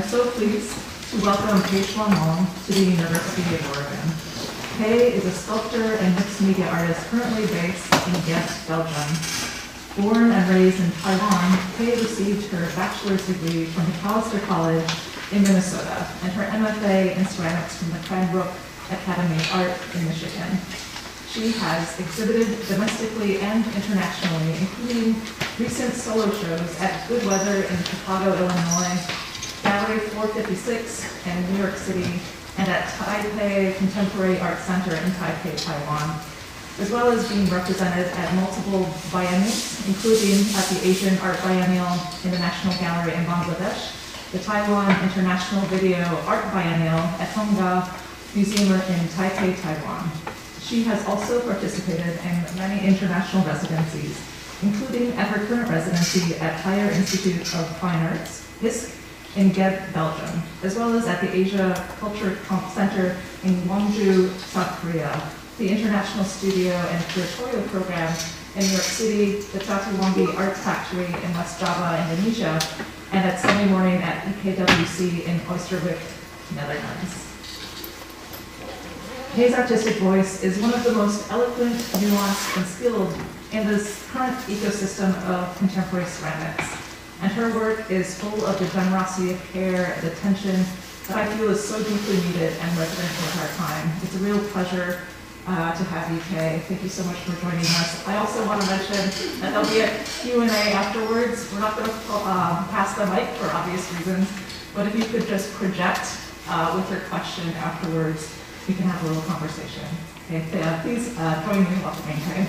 so pleased to welcome Pei Chuan-Wong to the University of Oregon. Pei is a sculptor and mixed media artist currently based in Ghent, Belgium. Born and raised in Taiwan, Pei received her bachelor's degree from Macalester College in Minnesota and her MFA in ceramics from the Cranbrook Academy of Art in Michigan. She has exhibited domestically and internationally, including recent solo shows at Good Weather in Chicago, Illinois, Gallery 456 in New York City, and at Taipei Contemporary Art Center in Taipei, Taiwan, as well as being represented at multiple biennials, including at the Asian Art Biennial in the National Gallery in Bangladesh, the Taiwan International Video Art Biennial at Hongga Museum in Taipei, Taiwan. She has also participated in many international residencies, including at her current residency at Higher Institute of Fine Arts, HISC, in Ghent, Belgium, as well as at the Asia Culture Center in Gwangju, South Korea, the International Studio and Curatorial Program in New York City, the Jatiwangi Arts Factory in West Java, Indonesia, and at Sunday morning at EKWC in Oosterwijk, Netherlands. Pei's artistic voice is one of the most eloquent, nuanced, and skilled in this current ecosystem of contemporary ceramics. And her work is full of the generosity of care and attention that I feel is so deeply needed and resonant with our time. It's a real pleasure to have you, Pei. Thank you so much for joining us. I also want to mention that there'll be a Q&A afterwards. We're not going to pass the mic for obvious reasons, but if you could just project with your question afterwards, we can have a little conversation. Okay, please join me in welcoming Pei.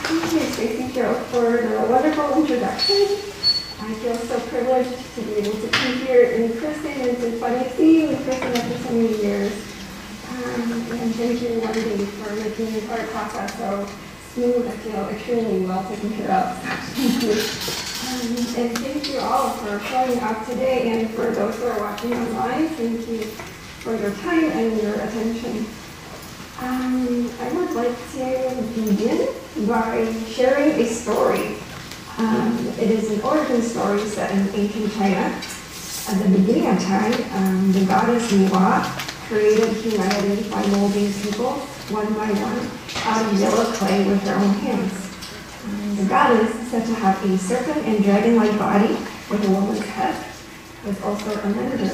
Thank you, Stacy Jo, for the wonderful introduction. I feel so privileged to be able to be here in person and to finally see you in person after so many years. And thank you, Wendy, for making the entire process so smooth. I feel extremely well taken care of. Thank you. And thank you all for showing up today, and for those who are watching online, thank you for your time and your attention. I would like to begin by sharing a story. It is an origin story set in ancient China. At the beginning of time, the goddess Niwa created humanity by molding people one by one out of yellow clay with her own hands. The goddess is said to have a serpent and dragon-like body with a woman's head, with also a mender.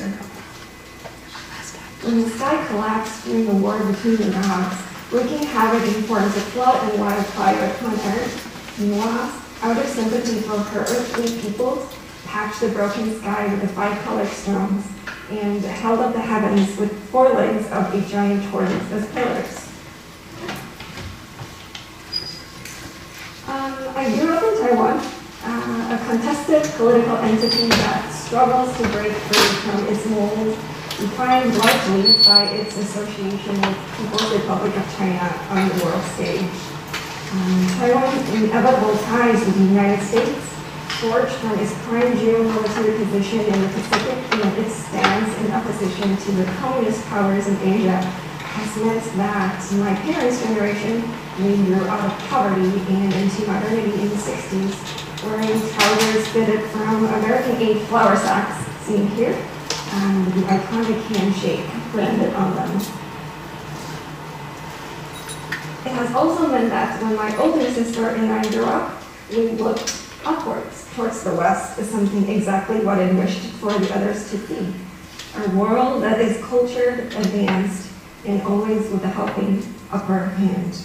When the sky collapsed during the war between the gods, wreaking havoc in forms of flood and wildfire upon earth, Niwa, out of sympathy for her earthly peoples, patched the broken sky with the 5 colored stones and held up the heavens with 4 legs of a giant tortoise as pillars. I grew up in Taiwan, a contested political entity that struggles to break free from its mold, defined largely by its association with People's Republic of China on the world stage. Taiwan's inevitable ties with the United States, forged from its prime geomilitary position in the Pacific and its stance in opposition to the communist powers in Asia, has meant that my parents' generation, we grew out of poverty and into modernity in the 60s, wearing trousers fitted from American-Aid flour sacks, seen here, with the iconic handshake branded on them. It has also meant that when my older sister and I grew up, we looked upwards towards the West as something exactly what I wished for the others to see. A world that is cultured, advanced, and always with a helping upper hand.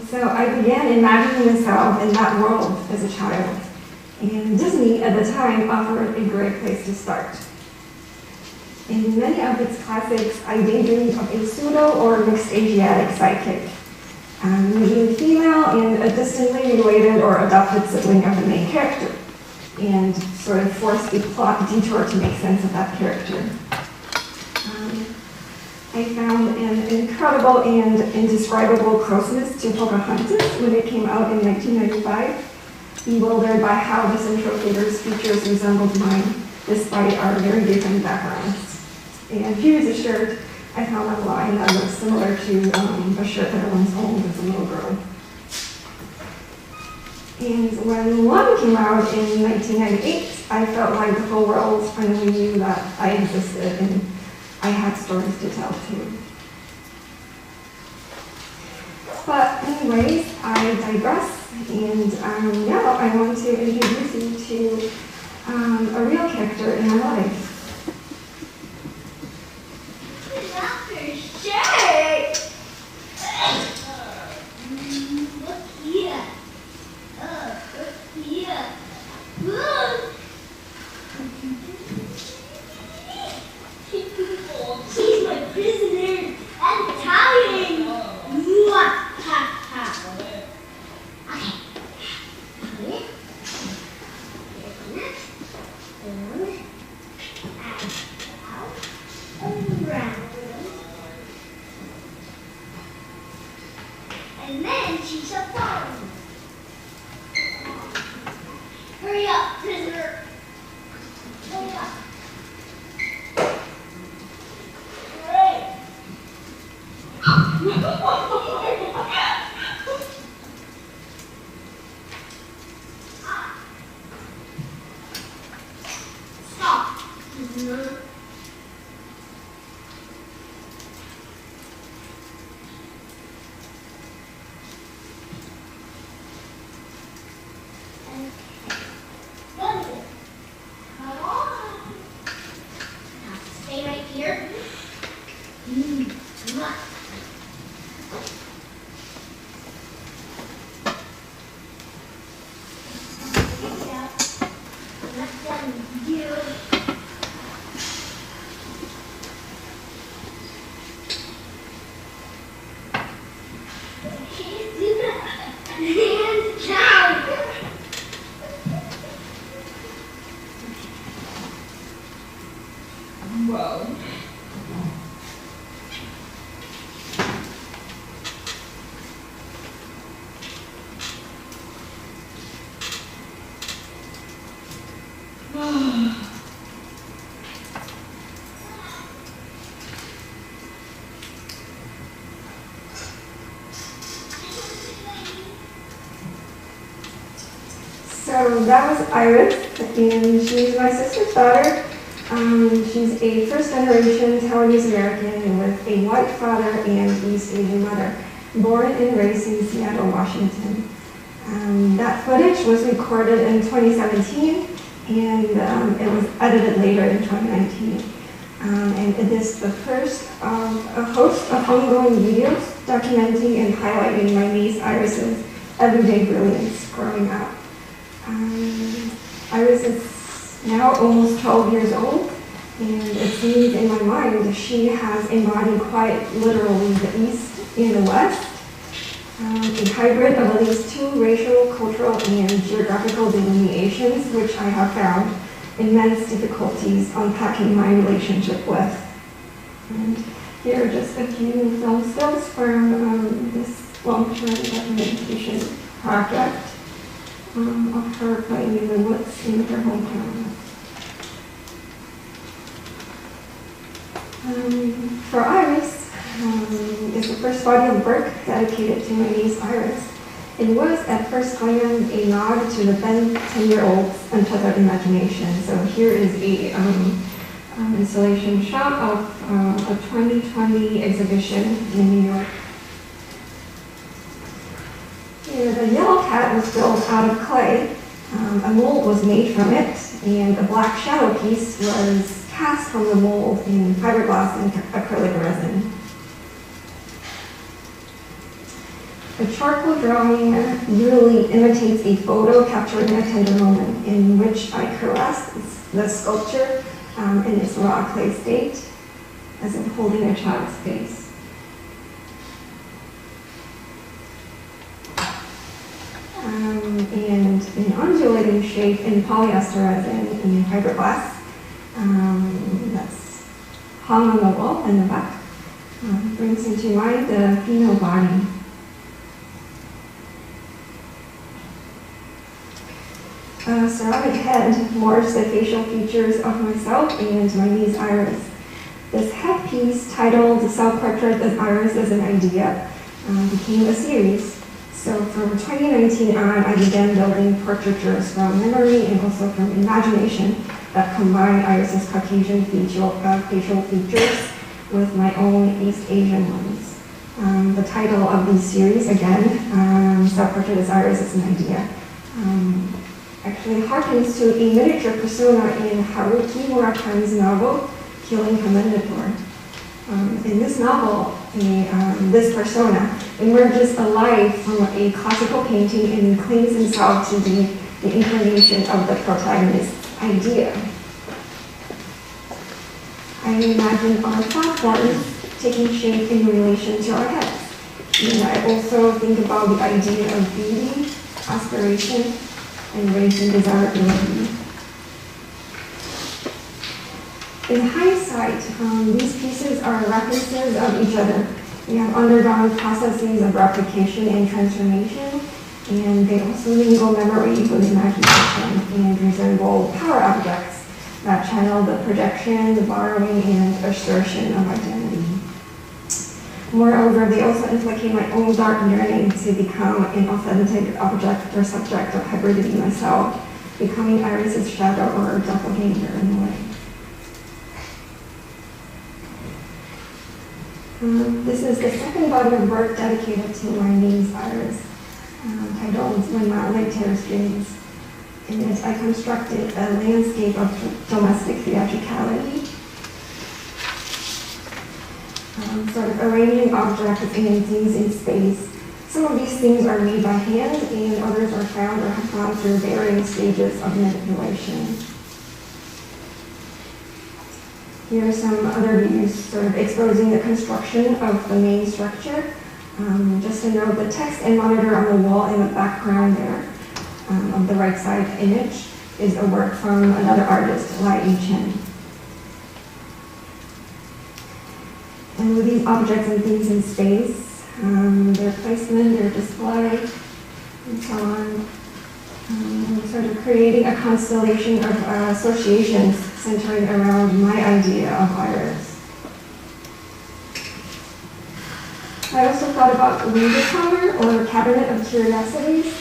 So I began imagining myself in that world as a child, and Disney at the time offered a great place to start. In many of its classics, I daydreamed of a pseudo or mixed Asiatic sidekick, being female and a distantly related or adopted sibling of the main character, and sort of forced a plot detour to make sense of that character. I found an incredible and indescribable closeness to Pocahontas when it came out in 1995, bewildered by how the central figure's features resembled mine, despite our very different backgrounds. And be assured, I found online that looks similar to a shirt that I once owned as a little girl. And when one came out in 1998, I felt like the whole world finally knew that I existed and I had stories to tell too. But anyways, I digress, and now I want to introduce you to a real character in my life. Dr. Shay! Look here. Look here. Look! She's my prisoner and Italian. Mwah! Ha ha. Okay. Here. Here. And out. Around. And then she shall follow me. Hurry up, prisoner. Hurry up. Hurry. Stop, prisoner. Come on. Now stay right here. Come on. I'm not done with you. Can't do that. Hands down. Whoa. So that was Iris, and she's my sister's daughter. She's a first-generation Taiwanese American with a white father and East Asian mother, born and raised in Seattle, Washington. That footage was recorded in 2017, and it was edited later in 2019. And it is the first of a host of ongoing videos documenting and highlighting my niece Iris's everyday brilliance growing up. Iris is now almost 12 years old, and it seems in my mind she has embodied quite literally the East and the West, a hybrid of at least two racial, cultural, and geographical delineations, which I have found immense difficulties unpacking my relationship with. And here are just a few film stills from this long-term documentation project. Of her playing in the woods in her hometown. For Iris, is the first body of work dedicated to my niece Iris. It was at first glance a nod to the then 10-year-old's untethered imagination. So here is a installation shot of a 2020 exhibition in New York. The yellow cat was built out of clay. A mold was made from it, and a black shadow piece was cast from the mold in fiberglass and acrylic resin. The charcoal drawing really imitates a photo capturing a tender moment in which I caressed the sculpture in its raw clay state, as if holding a child's face. And an undulating shape in polyester resin in fiberglass that's hung on the wall in the back brings into mind the female body. A ceramic head morphs the facial features of myself and my niece Iris. This head piece titled The Self-Portrait of Iris as an Idea became a series. So from 2019 on, I began building portraitures from memory and also from imagination that combine Iris's Caucasian facial features with my own East Asian ones. The title of the series, again, Self-Portrait as Iris as an Idea, actually harkens to a miniature persona in Haruki Murakami's novel, Killing Commendator. In this novel, this persona emerges alive from a classical painting and claims himself to be the incarnation of the protagonist's idea. I imagine our platforms taking shape in relation to our heads. And I also think about the idea of beauty, aspiration, and raising desirability. In hindsight, these pieces are references of each other. They have undergone processes of replication and transformation, and they also mingle memory with imagination and resemble power objects that channel the projection, the borrowing, and assertion of identity. Moreover, they also implicate my own dark yearning to become an authentic object or subject of hybridity myself, becoming Iris's shadow or doppelganger in a way. This is the second body of work dedicated to my niece Iris, titled When Mountain Tears Dreams. In it, I constructed a landscape of domestic theatricality, sort of arranging objects and things in space. Some of these things are made by hand, and others are found or have gone through varying stages of manipulation. Here are some other views, sort of exposing the construction of the main structure. Just to note, the text and monitor on the wall in the background there of the right side image is a work from another artist, Lai Chen. And with these objects and things in space, their placement, their display, and so on, sort of creating a constellation of associations centering around my idea of Iris. I also thought about Wunderkammer, or Cabinet of Curiosities,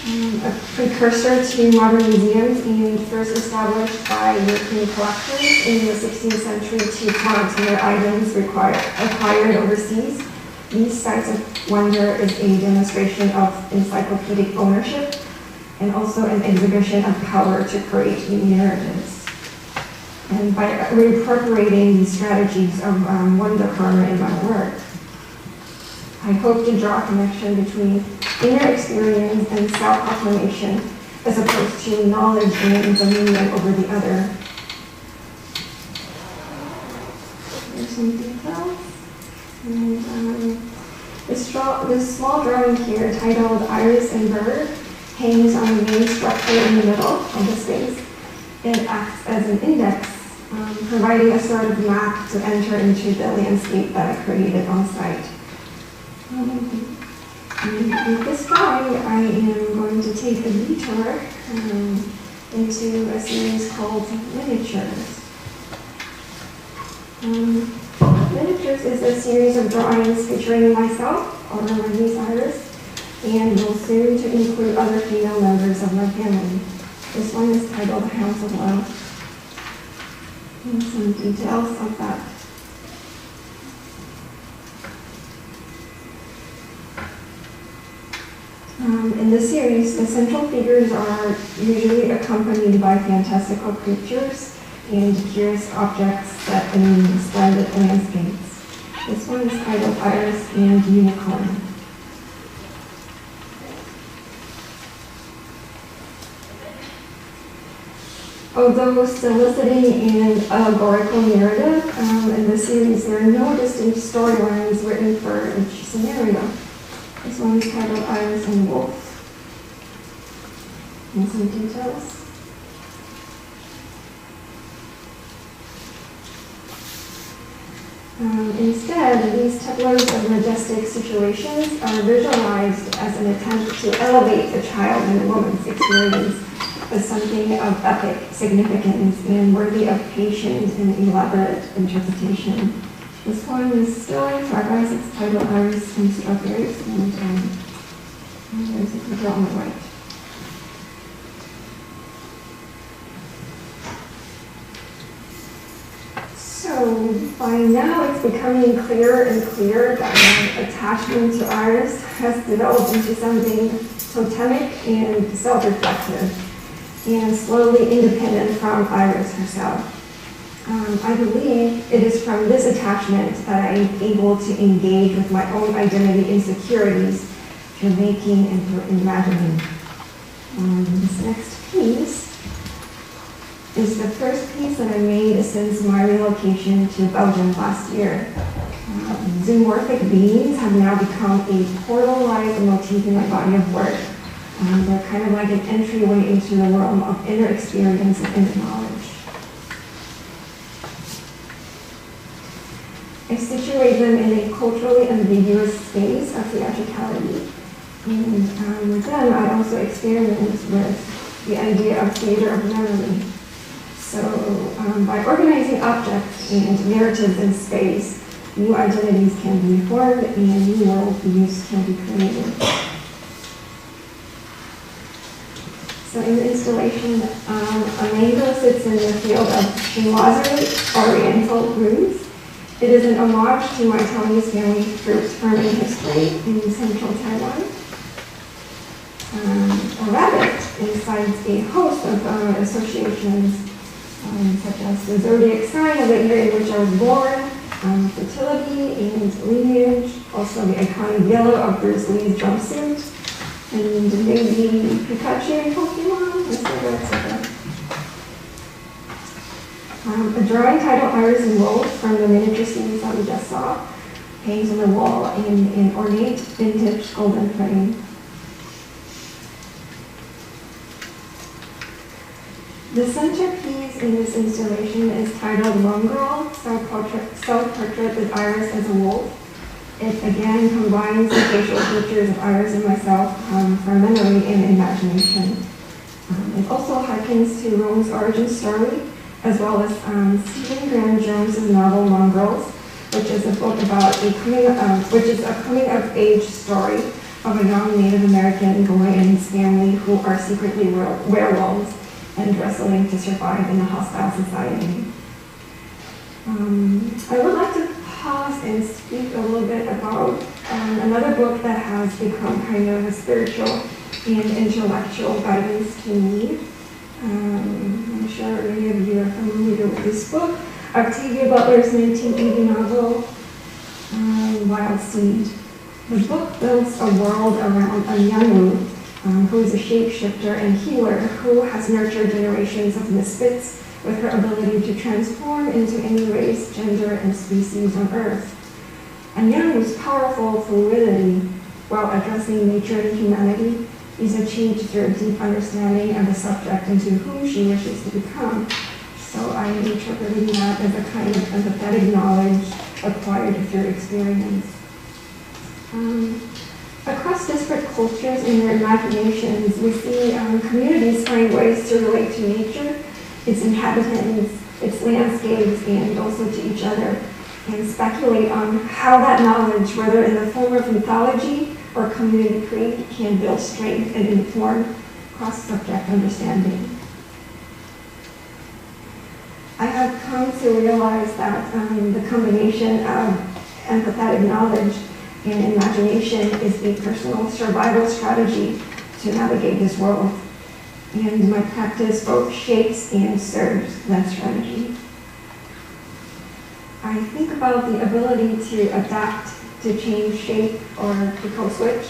a precursor to modern museums and first established by European collectors in the 16th century to monitor items acquired overseas. These sites of wonder is a demonstration of encyclopedic ownership and also an exhibition of power to create new narratives. And by reappropriating these strategies of Wunderkammer in my work, I hope to draw a connection between inner experience and self-affirmation as opposed to knowledge and dominion over the other. There's some details. And this small drawing here titled Iris and Bird hangs on the main structure in the middle of the space. It acts as an index, providing a sort of map to enter into the landscape that I created on site. With this drawing, I am going to take a detour into a series called Miniatures. Miniatures is a series of drawings featuring myself, or my niece Iris, and will soon to include other female members of my family. This one is titled The House of Love. And some details of that. In this series, the central figures are usually accompanied by fantastical creatures and curious objects set in splendid landscapes. This one is titled Iris and Unicorn. Although still eliciting an allegorical narrative, in this series there are no distinct storylines written for each scenario. This one is titled Iris and Wolf. And some details. Instead, these tableaus of majestic situations are visualized as an attempt to elevate the child and the woman's experience as something of epic significance and worthy of patient and elaborate interpretation. This one is still in progress. It's titled Iris and Strawberries, and there's a picture on the right. So by now it's becoming clearer and clearer that my attachment to Iris has developed into something totemic and self-reflective and slowly independent from Iris herself. I believe it is from this attachment that I am able to engage with my own identity insecurities through making and through imagining. This next piece is the first piece that I made since my relocation to Belgium last year. Zoomorphic beings have now become a portalized motif in my body of work. They're kind of like an entryway into the realm of inner experience and inner knowledge. I situate them in a culturally ambiguous space of theatricality. And with them, I also experiment with the idea of theater of memory. So by organizing objects and narratives in space, new identities can be formed and new worldviews can be created. So in the installation, a mango sits in the field of Chinoiserie Oriental roots. It is an homage to my Taiwanese family group's farming history in central Taiwan. A rabbit incites a host of associations, such as the zodiac sign of the year in which I was born, fertility and lineage, also the iconic yellow of Bruce Lee's jumpsuit, and maybe Pikachu and Pokemon, etc., etc. A drawing titled Iris and Wolf from the miniature scenes that we just saw hangs on the wall in an ornate vintage golden frame. The centerpiece in this installation is titled Lone Girl, Self-Portrait with Iris as a Wolf. It again combines the facial features of Iris and myself from memory and imagination. It also harkens to Rome's origin story, as well as Stephen Graham Jones's novel Lone Girls, which is a book about a coming-of-age story of a young Native American boy and his family who are secretly werewolves and wrestling to survive in a hostile society. I would like to pause and speak a little bit about another book that has become kind of a spiritual and intellectual guidance to me. I'm sure many of you are familiar with this book, Octavia Butler's 1980 novel, Wild Seed. The book builds a world around a young who is a shapeshifter and healer who has nurtured generations of misfits with her ability to transform into any race, gender, and species on Earth. And Yang's powerful fluidity, while addressing nature and humanity, is achieved through a deep understanding of the subject into whom she wishes to become. So I am interpreting that as a kind of empathetic knowledge acquired through experience. Across disparate cultures and their imaginations, we see communities find ways to relate to nature, its inhabitants, its landscapes, and also to each other, and speculate on how that knowledge, whether in the form of mythology or community creed, can build strength and inform cross-subject understanding. I have come to realize that the combination of empathetic knowledge and imagination is a personal survival strategy to navigate this world. And my practice both shapes and serves that strategy. I think about the ability to adapt, to change shape, or to code switch,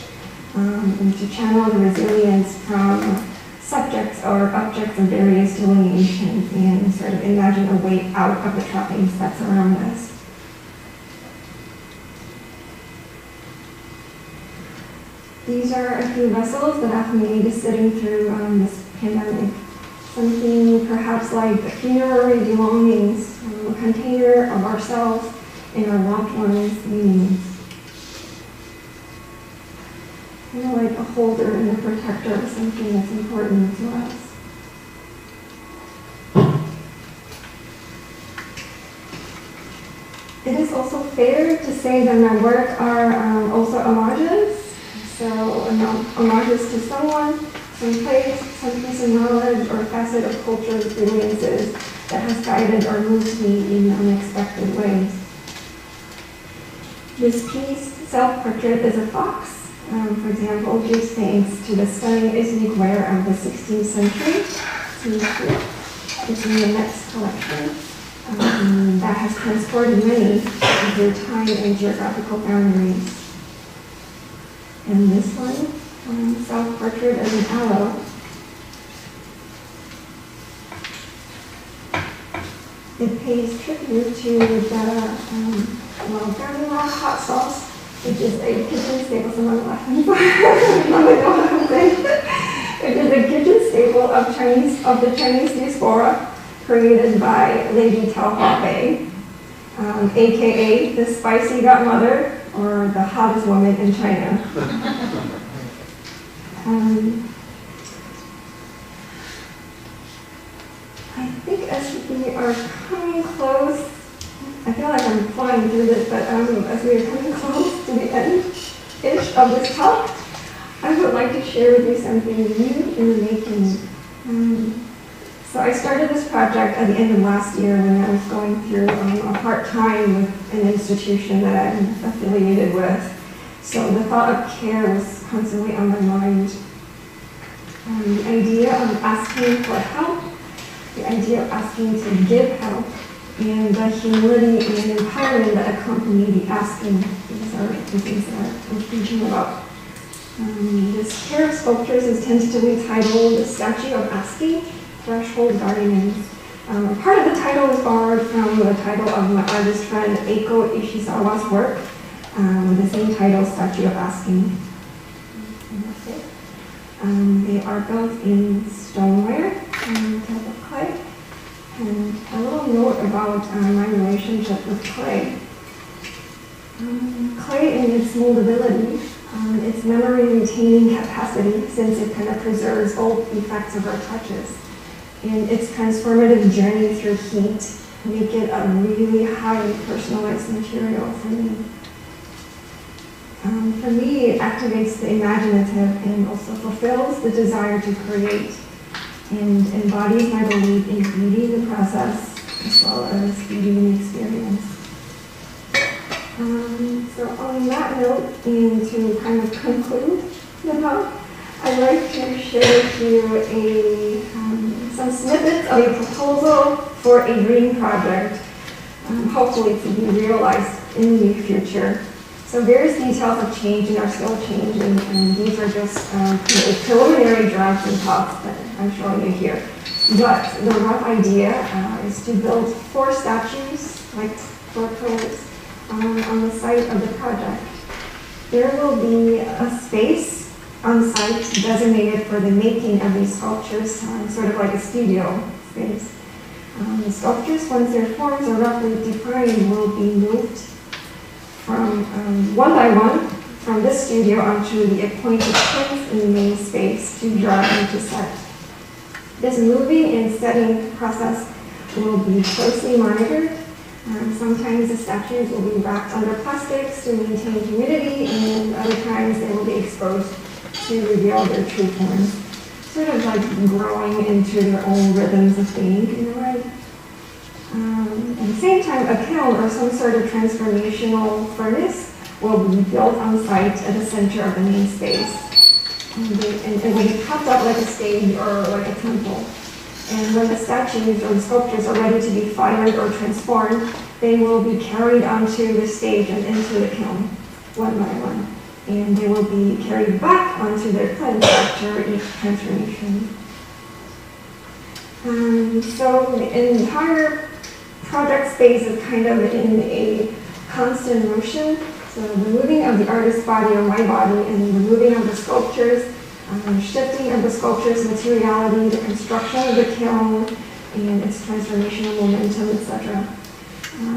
and to channel the resilience from subjects or objects of various delineations and sort of imagine a way out of the trappings that surround us. These are a few vessels that I've made sitting through this pandemic. Something perhaps like the funerary belongings, a container of ourselves and our loved ones' meanings. Kind of like a holder and a protector of something that's important to us. It is it's also fair to say that my work are also homages. So homages to someone, some place, some piece of knowledge or facet of cultural experiences that has guided or moved me in unexpected ways. This piece, Self-Portrait, is a fox. For example, gives thanks to the stunning ethnic wear of the 16th century. It's in the next collection. That has transported many of their time and geographical boundaries. And this one, Self-Portrait as an Aloe. It pays tribute to the Garden Rock hot sauce, which is a kitchen staple. Someone laughing. It is a kitchen staple of the Chinese diaspora, created by Lady Tao Huabei, aka the spicy godmother or the hottest woman in China. I think as we are coming close, I feel like I'm flying through this, but as we are coming close to the end-ish of this talk, I would like to share with you something new in the making. So I started this project at the end of last year when I was going through a part-time with an institution that I'm affiliated with. So the thought of care was constantly on my mind. The idea of asking for help, the idea of asking to give help, and the humility and empowerment that accompany the asking. These are the things that I'm thinking about. This pair of sculptures is tentatively titled The Statue of Asking, Threshold Guardians. Part of the title is borrowed from the title of my artist friend Eiko Ishizawa's work, the same title, Statue of Asking. And that's it. They are built in stoneware and type of clay. And a little note about my relationship with clay. Clay in its moldability, its memory retaining capacity, since it kind of preserves old effects of our touches, and its transformative journey through heat make it a really highly personalized material for me. For me, it activates the imaginative and also fulfills the desire to create, and embodies my belief in beauty in the process as well as beauty in the experience. So on that note, and to kind of conclude the talk, I'd like to share with you some snippets of a proposal for a green project, hopefully to be realized in the future. So various details have changed and are still changing, and these are just preliminary drafts and talks that I'm showing you here. But the rough idea is to build 4 statues, like 4 pillars, on the site of the project. There will be a space on site designated for the making of these sculptures, sort of like a studio space. The sculptures, once their forms are roughly defined, will be moved from one by one from this studio onto the appointed place in the main space to draw into set. This moving and setting process will be closely monitored. Sometimes the statues will be wrapped under plastics to maintain humidity, and other times they will be exposed to reveal their true forms, sort of like growing into their own rhythms of being in a way. At the same time, a kiln or some sort of transformational furnace will be built on site at the center of the main space. And it will be propped up like a stage or like a temple. And when the statues or the sculptures are ready to be fired or transformed, they will be carried onto the stage and into the kiln, one by one. And they will be carried back onto their place after each transformation. So the entire project space is kind of in a constant motion. So the moving of the artist's body or my body, and the moving of the sculptures, shifting of the sculpture's materiality, the construction of the kiln, and its transformational momentum, etc.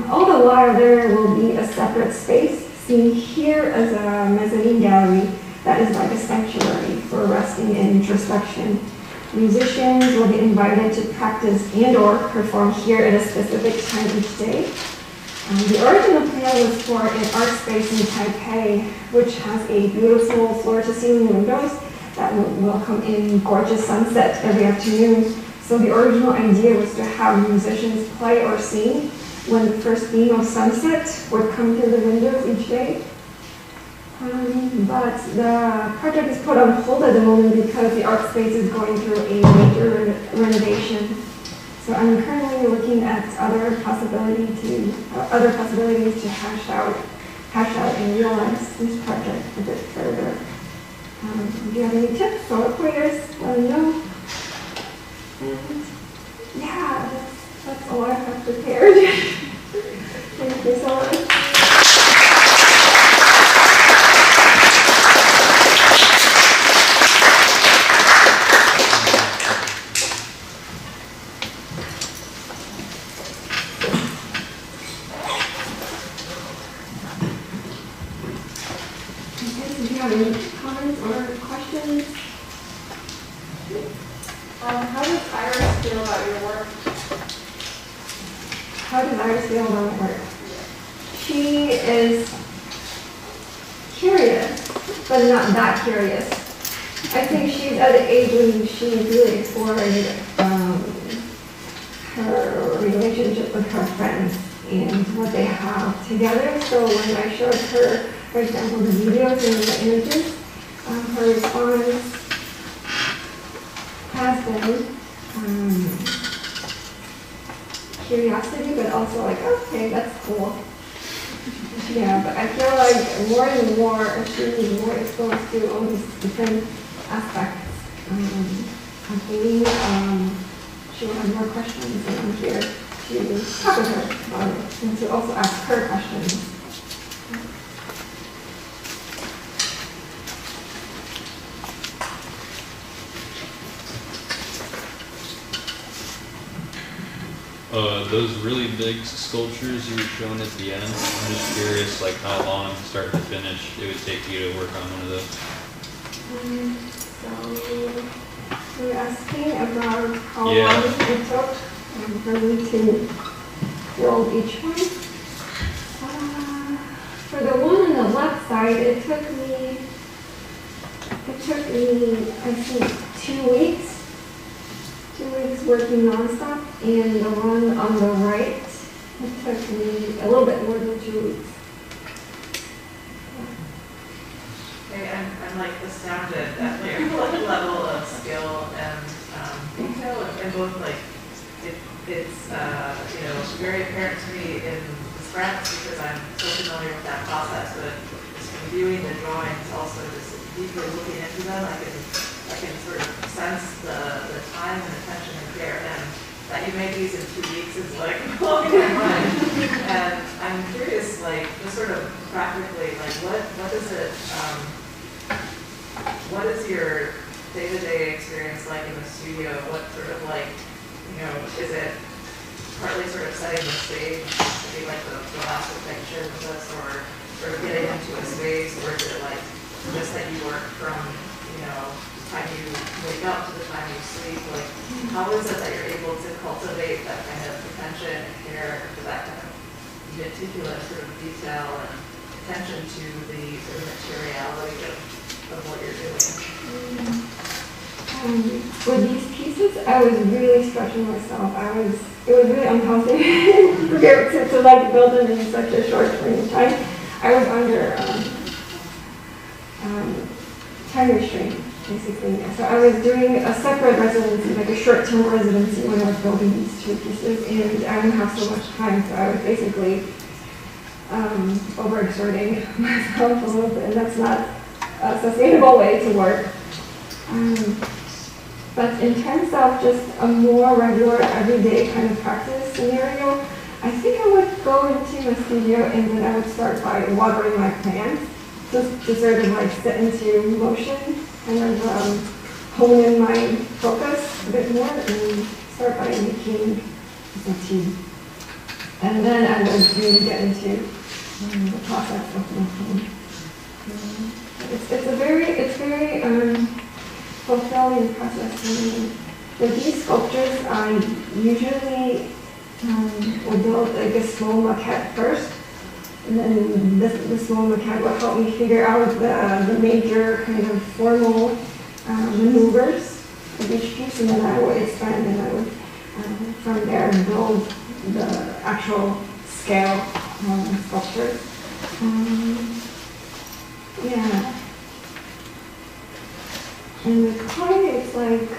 All the while, there will be a separate space, seen here as a mezzanine gallery that is like a sanctuary for resting and introspection. Musicians will be invited to practice and/or perform here at a specific time each day. The original plan was for an art space in Taipei, which has a beautiful floor-to-ceiling windows that will welcome in gorgeous sunset every afternoon. So the original idea was to have musicians play or sing when the first beam of sunset would come through the windows each day. But the project is put on hold at the moment because the art space is going through a major renovation. So I'm currently looking at other possibilities to hash out and realize this project a bit further. If you have any tips or pointers, let me know. And yeah, that's all I have prepared. Thank you so much. Do you have any comments or questions? How does Iris feel about your work? How does Iris feel about my work? She is curious, but not that curious. I think she's at the age when she's really exploring her relationship with her friends and what they have together. So when I showed her, for example, the videos and the images, her response has been curiosity, but also like, okay, that's cool. Yeah, but I feel like more and more she's more exposed to all these different aspects of being. She will have more questions, and I'm here to talk with her about it and to also ask her questions. Those really big sculptures you were showing at the end, I'm just curious, like how long, start to finish, it would take you to work on one of those? So you're asking about how Yeah. long it took for me to build each one? For the one on the left side, it took me, I think, 2 weeks. 2 weeks working nonstop, and the one on the right, it took me a little bit more than 2 weeks. Okay, I'm like astounded at your level of skill and detail, and both like it's very apparent to me in the scraps because I'm so familiar with that process. But just reviewing the drawings, also just deeply looking into them, I can sort of sense the time and attention and care, and that you made these in 2 weeks is like blowing my mind. And I'm curious, like, just sort of practically, like, what is it? What is your day-to-day experience like in the studio? What sort of like, is it partly sort of setting the stage to be like the last depiction of this, or sort of getting into a space, or is it like just that you work from, time you wake up to the time you sleep? Like, how is it that you're able to cultivate that kind of attention and care for that kind of meticulous sort of detail and attention to the sort of materiality of what you're doing? With these pieces, I was really stretching myself. It was really unhealthy to like build them in such a short period of time. I was under time restraint, basically. So I was doing a separate residency, like a short-term residency, when I was building these 2 pieces, and I didn't have so much time, so I was basically overexerting myself a little bit, and that's not a sustainable way to work. But in terms of just a more regular, everyday kind of practice scenario, I think I would go into a studio and then I would start by watering my plants, just to sort of like set into motion, kind of hone in my focus a bit more, and start by making the tea. And then I would really get into the process of making. It's very fulfilling process for me. With these sculptures, I usually I built like a small maquette first, and then the small maquette will help me figure out the major kind of formal maneuvers of each piece, and then I would expand and I would from there build the actual scale sculpture. Yeah. And the clay, it's like,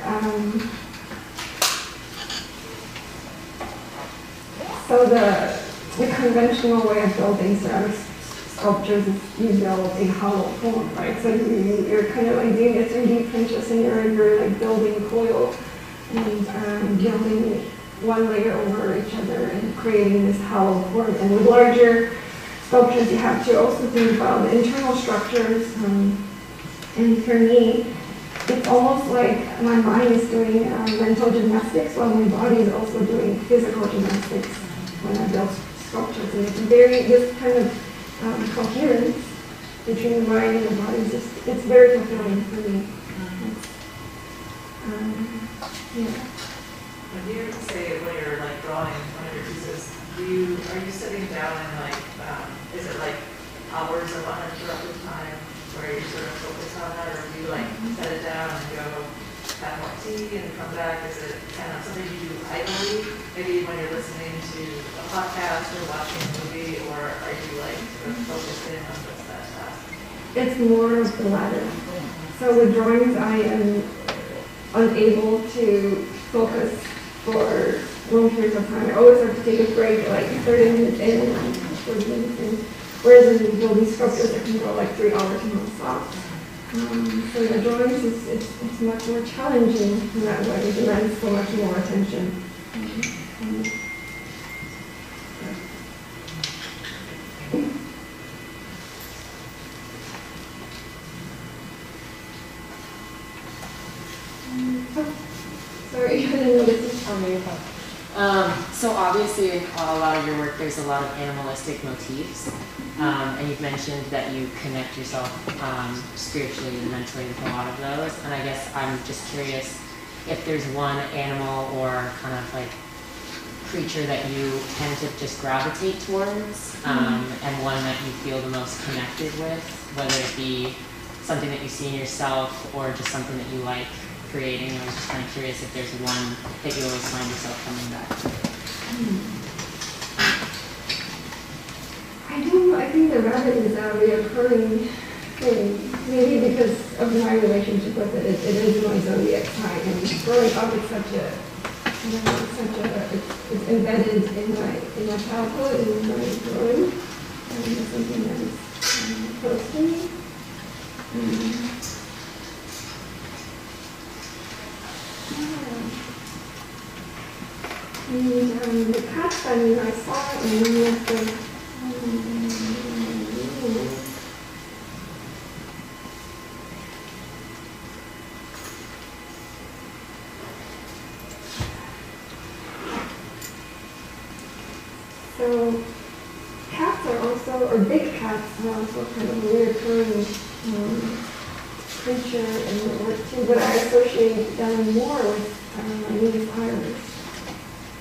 so the conventional way of building ceramic sculptures is you build a hollow form, right? So you're kind of like doing a 3D printers and you're like building coil and building one layer over each other and creating this hollow form. And with larger sculptures, you have to also think about the internal structures. And for me, it's almost like my mind is doing mental gymnastics while my body is also doing physical gymnastics when I build sculptures. And it's this kind of coherence between the mind and the body is just, it's very fulfilling for me. Yeah. When you say when you're like drawing one of your pieces, are you sitting down and like, is it like hours of uninterrupted time where you sort of focus on that, or do you like set it down and go have more tea and come back? Is it kind of something you do idly, maybe when you're listening to a podcast or watching a movie, or are you like sort of focused in on just that task? It's more of the latter. So with drawings, I am unable to focus for long periods of time. I always have to take a break, like 30 minutes in and 40 minutes in. Whereas in building sculptures, I can go like 3 hours non-stop. So the drawings, it's much more challenging in that way. It demands so much more attention. Sorry, I didn't know this is Oh, you're fine. So obviously in a lot of your work there's a lot of animalistic motifs, and you've mentioned that you connect yourself spiritually and mentally with a lot of those, and I guess I'm just curious if there's one animal or kind of like creature that you tend to just gravitate towards, and one that you feel the most connected with, whether it be something that you see in yourself or just something that you like creating. I was just kind of curious if there's one that you always find yourself coming back to. I don't know. I think the rabbit is a reoccurring thing. Maybe because of my relationship with it. It is my zodiac sign, and growing up, it's such a, it's embedded in my childhood and in my growing, and it's something that is close to me. And the cat, I mean, I saw it and then I was like, so cats are also, or big cats are also kind of a reoccurring creature in the work too, but I associate them more with native iris.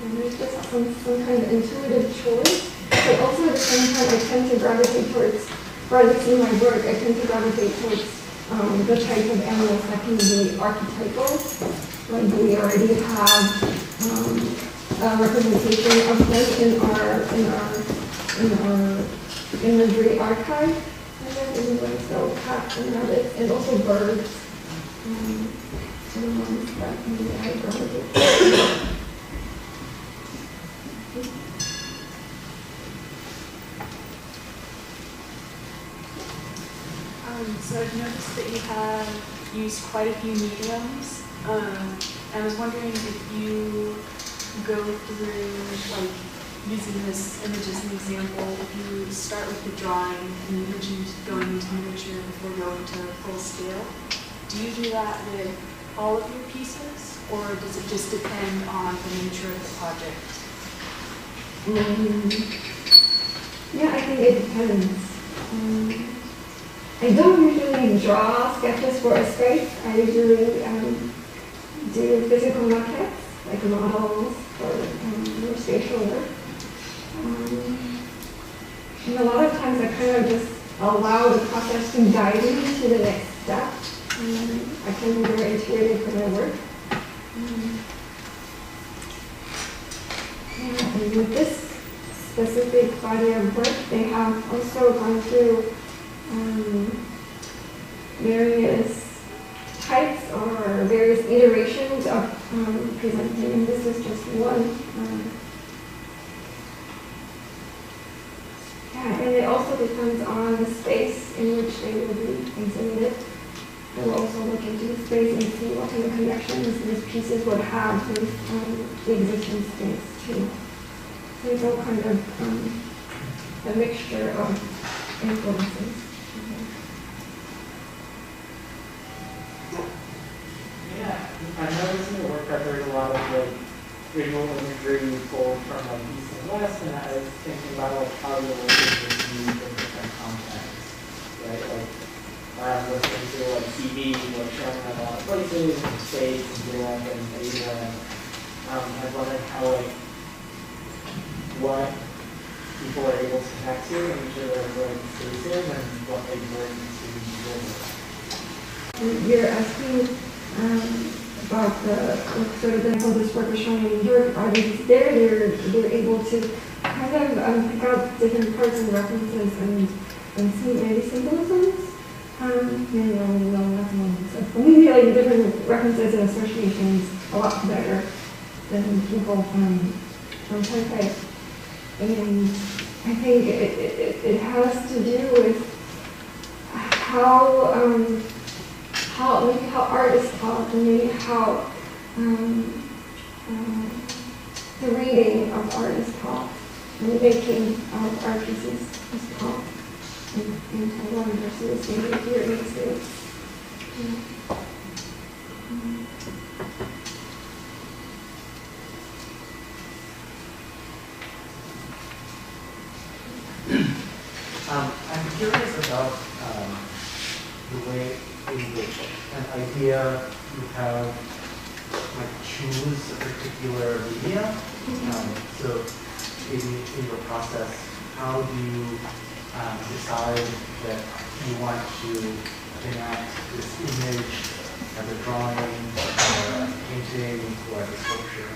And there's just some kind of intuitive choice, but also at the same time I tend to gravitate towards, rather see my work, I tend to gravitate towards the type of animals that can be archetypal. Like we already have a representation of them in our imagery archive. So cats and rabbits, and also birds. That maybe I gravitate. So I've noticed that you have used quite a few mediums. I was wondering if you go through, like, using this image as an example, if you start with the drawing and you mentioned going into miniature before going to full scale, do you do that with all of your pieces, or does it just depend on the nature of the project? Yeah, I think it depends. I don't usually draw sketches for a space. I usually do physical maquettes. like models for more spatial work. And a lot of times I kind of just allow the process to guide me to the next step. I can be very intuitive for my work. And with this specific body of work, they have also gone through various types or various iterations of presenting, and this is just one. And it also depends on the space in which they will be exhibited. We'll also look into the space and see what kind of connections these pieces would have with the existing space too. So it's all kind of a mixture of influences. Yeah, I noticed in your work that there's a lot of like visual imagery pulled from like East and West, and I was thinking about like how your work is used in different contexts, right? Like I'm listening to like TV, like showing a lot of places in States and Europe and Asia, and I was wondering how like what people are able to connect to in each of those like spaces and what they bring to your work. You're asking about the sort of how this work is showing in Europe. Artists there, they're able to kind of pick out different parts and references and see maybe symbolisms. Maybe not symbolisms, but maybe like different references and associations a lot better than people from Taipei. And I think it has to do with how maybe how art is taught, and maybe how the reading of art is taught, and the making of art pieces is taught in Taiwan versus maybe here in the States. I'm curious about the way in which an idea you have like choose a particular media. So in your process, how do you decide that you want to enact this image as a drawing or a painting or as a sculpture?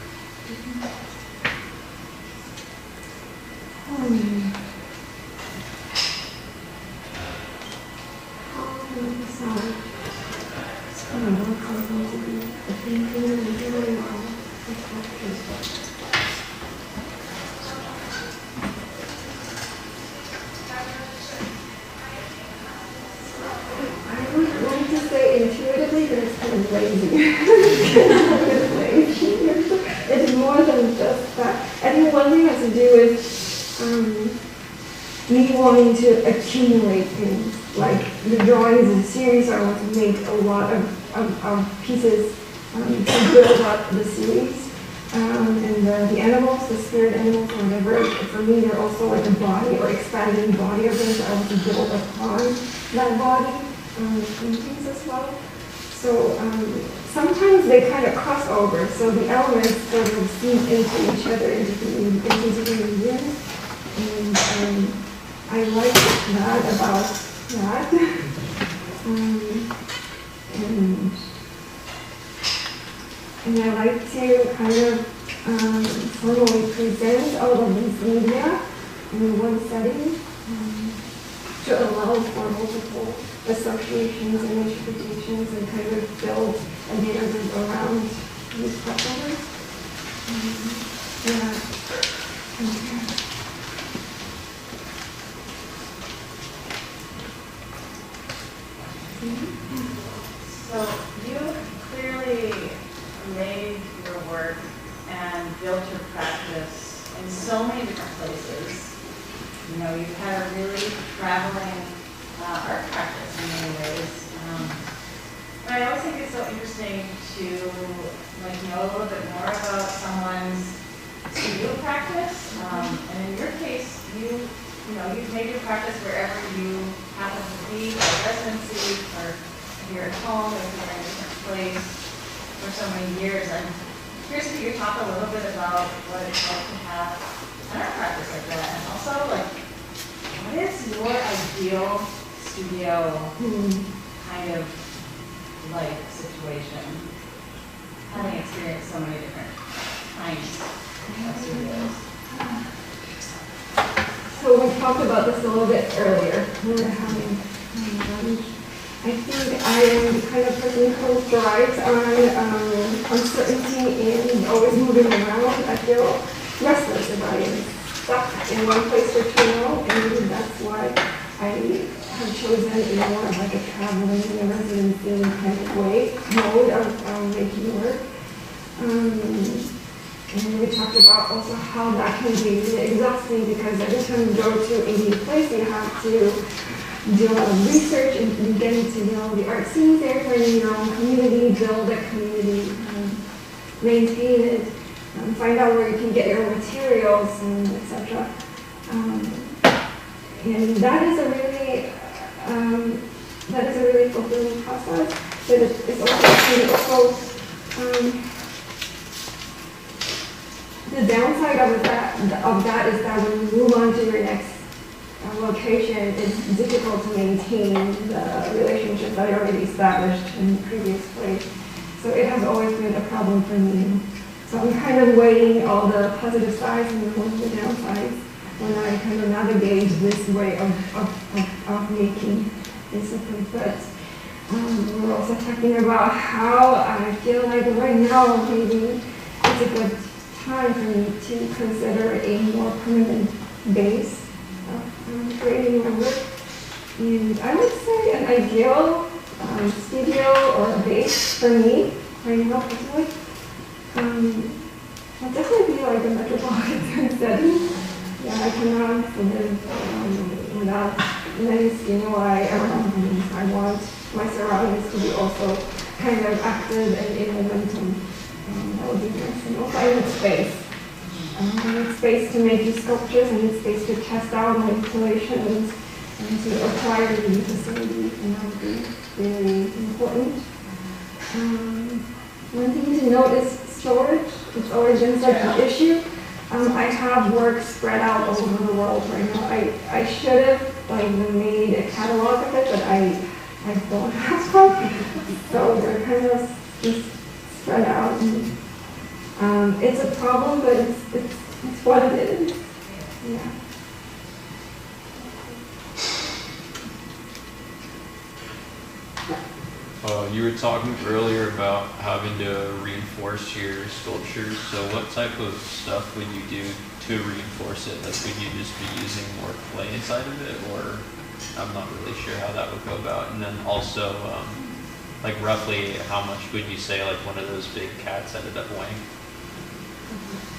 I would like to say intuitively, but it's kind of lazy. It's more than just that. I think one thing has to do with me wanting to accumulate things. Like the drawings in the series are what make a lot of pieces to build up the series. And the animals, the spirit animals or whatever, for me they're also like a body or expanding body of things. I want to build upon that body paintings as well. So sometimes they kind of cross over, so the elements sort of seep into each other into different mediums. And I like that about that. And I like to kind of formally present all of these media in one setting to allow for multiple associations and interpretations and kind of build a narrative around these crossovers. So you clearly made your work and built your practice in so many different places. You know, you've had a really traveling art practice in many ways. But I always think it's so interesting to know a little bit more about someone's studio practice. And in your case, you've made your practice wherever you happen to be, or residency, or if you're at home, if you're in a different place for so many years. And curious if you could talk a little bit about what it's like to have an art practice like that, and also like, what is your ideal studio kind of like situation? Having experienced so many different kinds of studios. So we talked about this a little bit earlier. We were having lunch. I think I am the kind of person who thrives on uncertainty and always moving around. I feel restless if I am stuck in one place for too long, and that's why I have chosen a more of like a traveling residency kind of mode of making work. And we talked about also how that can be really exhausting because every time you go to a new place, you have to do a lot of research and getting to know the art scenes there, finding your own community, build a community, maintain it, find out where you can get your materials, and etc. And that is a really fulfilling process. But it's also the downside of that is that when you move on to your next location, it's difficult to maintain the relationships that I already established in the previous place. So it has always been a problem for me. So I'm kind of weighing all the positive sides and the downsides when I kind of navigate this way of making discipline. But we're also talking about how I feel like right now maybe it's a good time for me to consider a more permanent base of creating my work. And I would say an ideal studio or base for me right now personally would definitely be like a metropolitan setting. Yeah, I cannot live without many stimuli around me. I want my surroundings to be also kind of active and in momentum. That would be nice. And also I need space. I need space to make these sculptures. I need space to test out my installations and to acquire the new facilities. And that would be really important. One thing to note is storage. It's always been such an issue. I have work spread out all over the world right now. I should have made a catalog of it, but I don't have one. So they're kind of just spread out. And, it's a problem, but it's what it is. Yeah. You were talking earlier about having to reinforce your sculptures. So what type of stuff would you do to reinforce it? Like, would you just be using more clay inside of it, or I'm not really sure how that would go about. And then also, like roughly how much would you say like one of those big cats ended up weighing?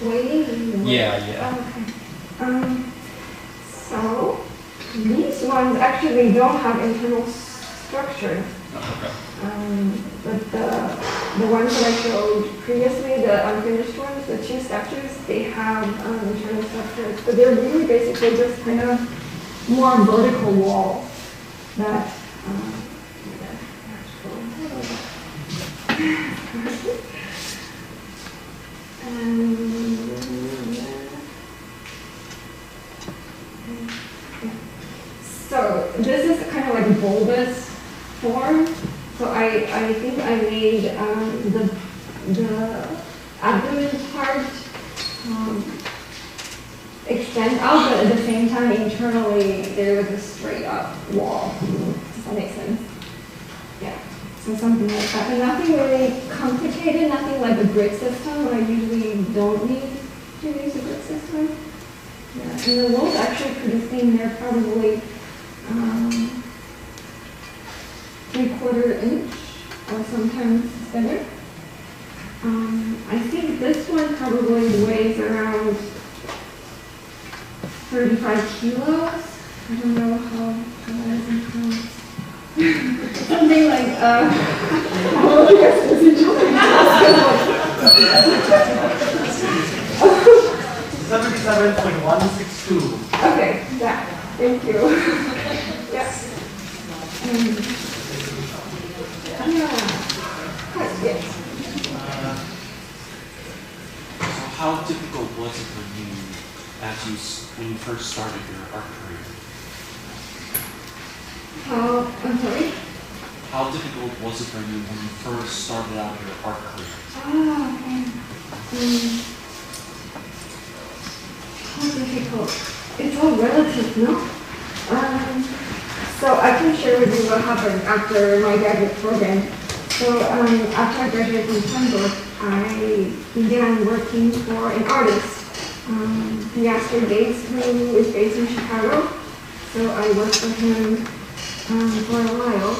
Weighing? Yeah. Okay. So these ones actually don't have internal structure. Oh, okay. But the ones that I showed previously, the unfinished ones, the two statues, they have internal structures, but they're really basically just kind of more vertical walls that so this is kind of like a bulbous form. So I think I made the abdomen part extend out, but at the same time internally there was a straight up wall. Does that make sense? Yeah. So something like that. And nothing really complicated, nothing like a grid system. I usually don't need to use a grid system. Yeah. And the walls actually producing they're probably 3/4 inch or sometimes better. I think this one probably weighs around 35 kilos. I don't know how that is in pounds. Something like, how yes, is it 77.162. Okay, that. Thank you. Yes. Yeah. Yes. how difficult was it for you when you first started your art career? I'm sorry? How difficult was it for you when you first started out your art career? How difficult? It's all relative, no? So I can share with you what happened after my graduate program. So after I graduated from Pembroke, I began working for an artist, Master Gates, who is based in Chicago. So I worked for him for a while,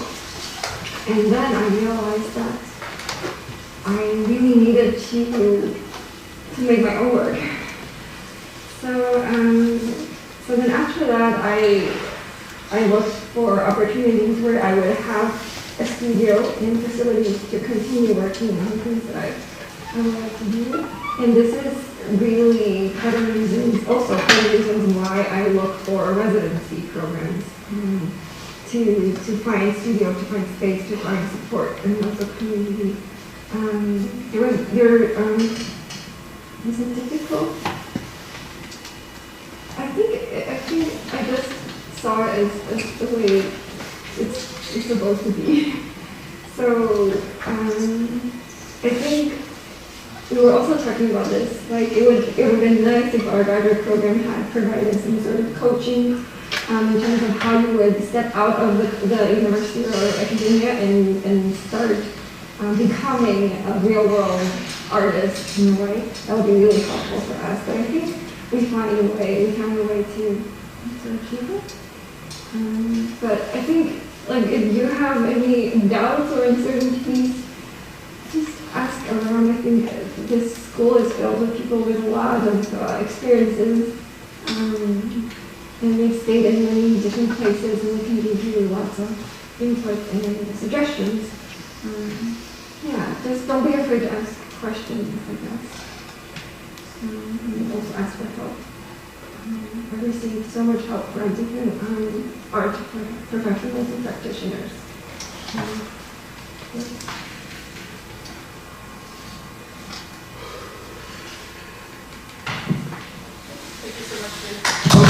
and then I realized that I really needed to make my own work. So then after that, I looked for opportunities where I would have a studio and facilities to continue working on things that I would like to do. And this is really part of the reasons why I look for residency programs, to find studio, to find space, to find support, and also community. Was it difficult? I think I just saw it as the way it's supposed to be. So I think we were also talking about this. Like it would have been nice if our graduate program had provided some sort of coaching in terms of how you would step out of the university or academia and start becoming a real world artist in a way. That would be really helpful for us. But I think we found a way to achieve it. But I think, like, if you have any doubts or uncertainties, just ask around. I think this school is filled with people with a lot of experiences, and they've stayed in many different places, and they can give you lots of input and suggestions. Just don't be afraid to ask questions, I guess. And also ask for help. I've received so much help from different art professionals and practitioners. Thank you so much for